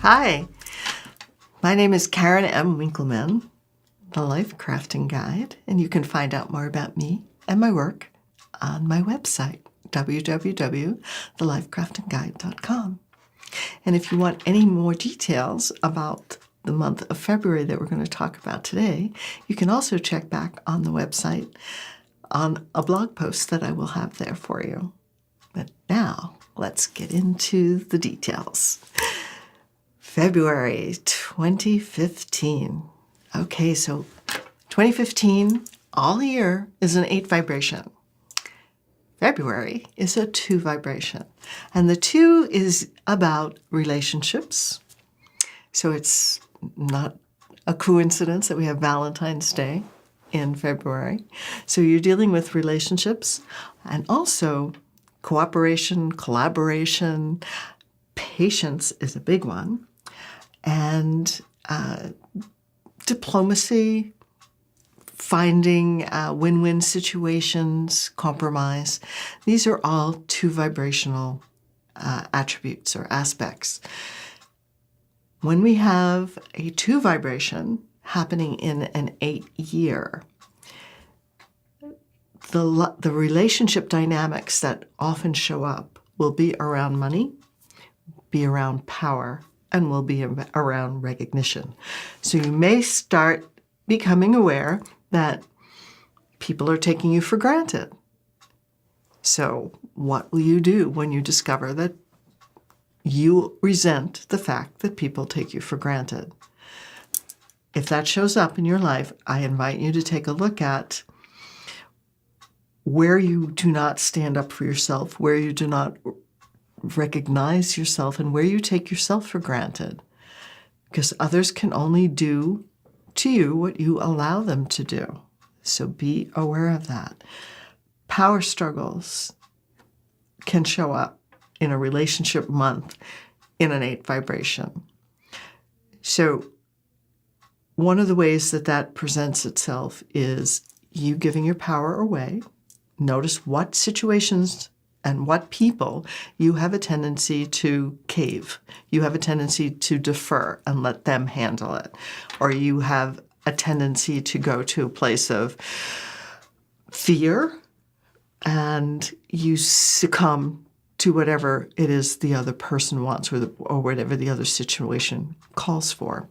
Hi, my name is Karen M. Winkleman, the Life Crafting Guide, and you can find out more about me and my work on my website, www.thelifecraftingguide.com. And if you want any more details about the month of February that we're going to talk about today, you can also check back on the website on a blog post that I will have there for you. But now, let's get into the details. February 2015. Okay, so 2015, all year, is an 8 vibration. February is a 2 vibration. And the 2 is about relationships. So it's not a coincidence that we have Valentine's Day in February. So you're dealing with relationships and also cooperation, collaboration. Patience is a big one. And diplomacy, finding win-win situations, compromise. These are all 2 vibrational attributes or aspects. When we have a 2 vibration happening in an 8 year, the relationship dynamics that often show up will be around money, be around power, and will be around recognition. So you may start becoming aware that people are taking you for granted. So what will you do when you discover that you resent the fact that people take you for granted? If that shows up in your life, I invite you to take a look at where you do not stand up for yourself, where you do not recognize yourself, and where you take yourself for granted. Because others can only do to you what you allow them to do. So be aware of that. Power struggles can show up in a relationship month in an 8 vibration. So one of the ways that that presents itself is you giving your power away. Notice what situations and what people you have a tendency to cave. You have a tendency to defer and let them handle it. Or you have a tendency to go to a place of fear and you succumb to whatever it is the other person wants or whatever the other situation calls for.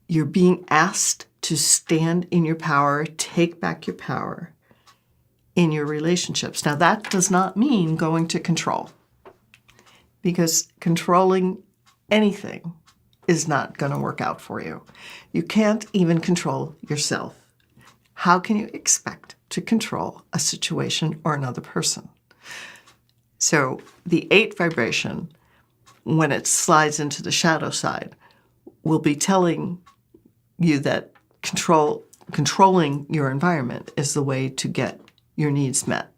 You're being asked to stand in your power, take back your power in your relationships. Now, that does not mean going to control, because controlling anything is not going to work out for you. You can't even control yourself. How can you expect to control a situation or another person? So the 8 vibration, when it slides into the shadow side, will be telling you that controlling your environment is the way to get your needs met.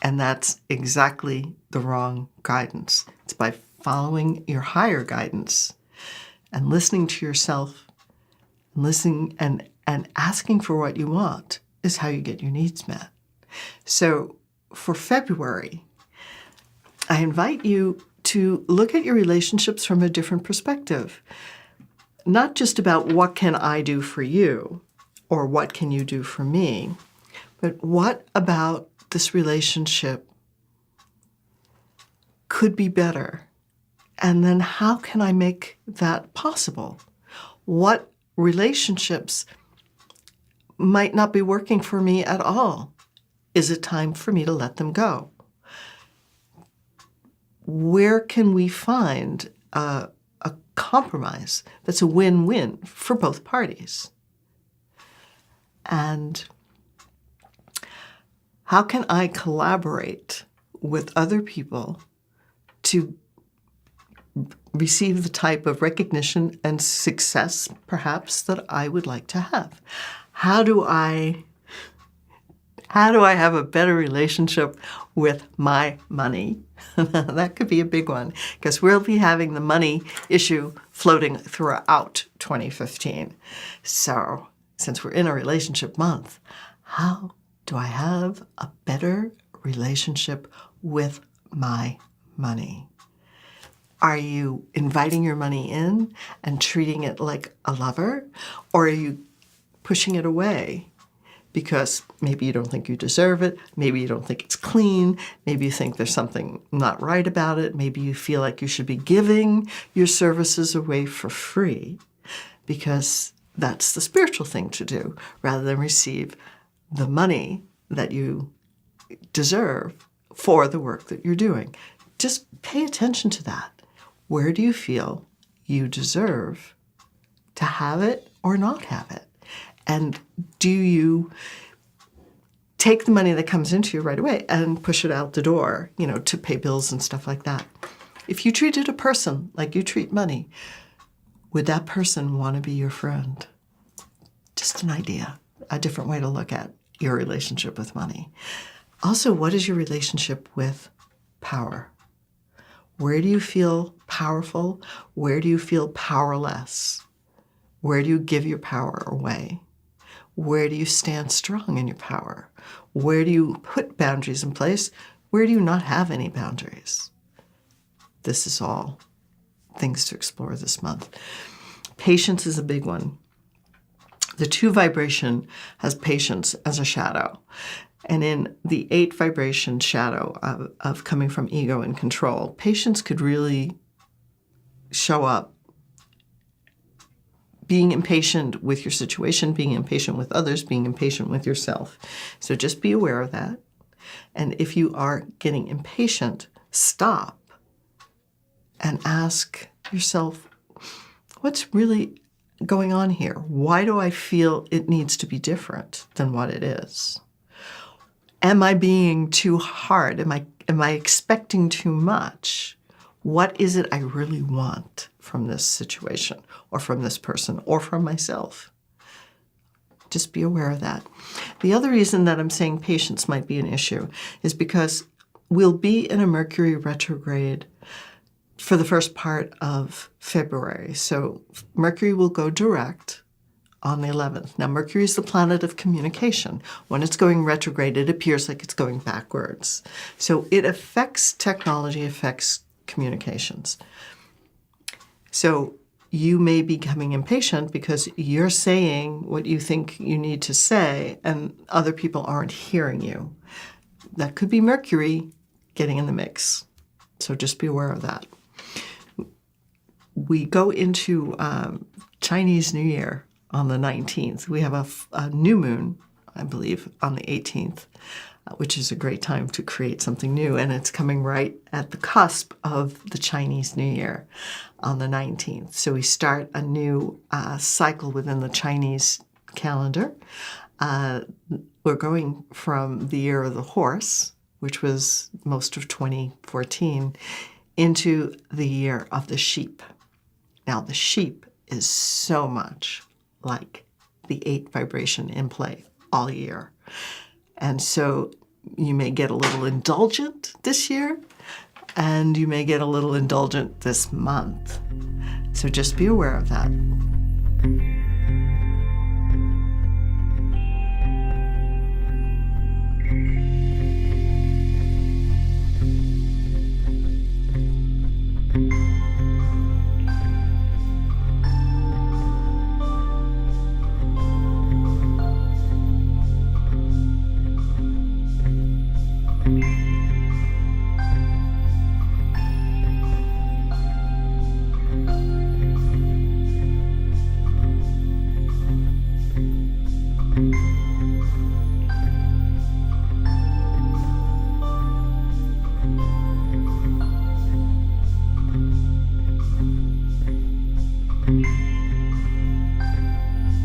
And that's exactly the wrong guidance. It's by following your higher guidance and listening to yourself, listening and asking for what you want is how you get your needs met. So for February, I invite you to look at your relationships from a different perspective. Not just about what can I do for you or what can you do for me, but what about this relationship could be better? And then how can I make that possible? What relationships might not be working for me at all? Is it time for me to let them go? Where can we find a compromise that's a win-win for both parties? And how can I collaborate with other people to receive the type of recognition and success, perhaps, that I would like to have? How do I have a better relationship with my money? That could be a big one, because we'll be having the money issue floating throughout 2015. So since we're in a relationship month, how do I have a better relationship with my money? Are you inviting your money in and treating it like a lover? Or are you pushing it away because maybe you don't think you deserve it, maybe you don't think it's clean, maybe you think there's something not right about it, maybe you feel like you should be giving your services away for free because that's the spiritual thing to do rather than receive the money that you deserve for the work that you're doing. Just pay attention to that. Where do you feel you deserve to have it or not have it? And do you take the money that comes into you right away and push it out the door, to pay bills and stuff like that? If you treated a person like you treat money, would that person want to be your friend? Just an idea, a different way to look at your relationship with money. Also, what is your relationship with power? Where do you feel powerful? Where do you feel powerless? Where do you give your power away? Where do you stand strong in your power? Where do you put boundaries in place? Where do you not have any boundaries? This is all things to explore this month. Patience is a big one. The 2 vibration has patience as a shadow. And in the 8 vibration shadow of coming from ego and control, patience could really show up being impatient with your situation, being impatient with others, being impatient with yourself. So just be aware of that. And if you are getting impatient, stop and ask yourself, what's really going on here? Why do I feel it needs to be different than what it is? Am I being too hard? Am I expecting too much? What is it I really want from this situation or from this person or from myself? Just be aware of that. The other reason that I'm saying patience might be an issue is because we'll be in a Mercury retrograde for the first part of February. So Mercury will go direct on the 11th. Now, Mercury is the planet of communication. When it's going retrograde, it appears like it's going backwards. So it affects technology, affects communications. So you may be becoming impatient because you're saying what you think you need to say and other people aren't hearing you. That could be Mercury getting in the mix. So just be aware of that. We go into Chinese New Year on the 19th. We have a new moon, I believe, on the 18th, which is a great time to create something new. And it's coming right at the cusp of the Chinese New Year on the 19th. So we start a new cycle within the Chinese calendar. We're going from the year of the horse, which was most of 2014, into the year of the sheep. Now, the sheep is so much like the 8 vibration in play all year. And so you may get a little indulgent this year, and you may get a little indulgent this month. So just be aware of that.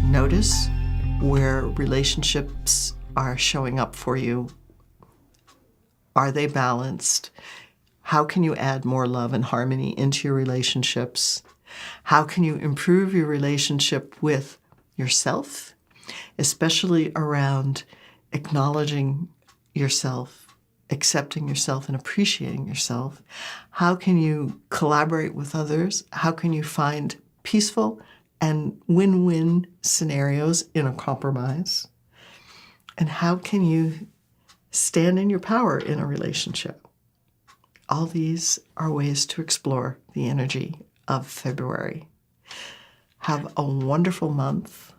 Notice where relationships are showing up for you. Are they balanced? How can you add more love and harmony into your relationships? How can you improve your relationship with yourself, especially around acknowledging yourself, accepting yourself, and appreciating yourself? How can you collaborate with others? How can you find peaceful and win-win scenarios in a compromise? And how can you stand in your power in a relationship? all these are ways to explore the energy of February. Have a wonderful month.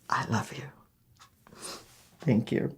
I love you. Thank you.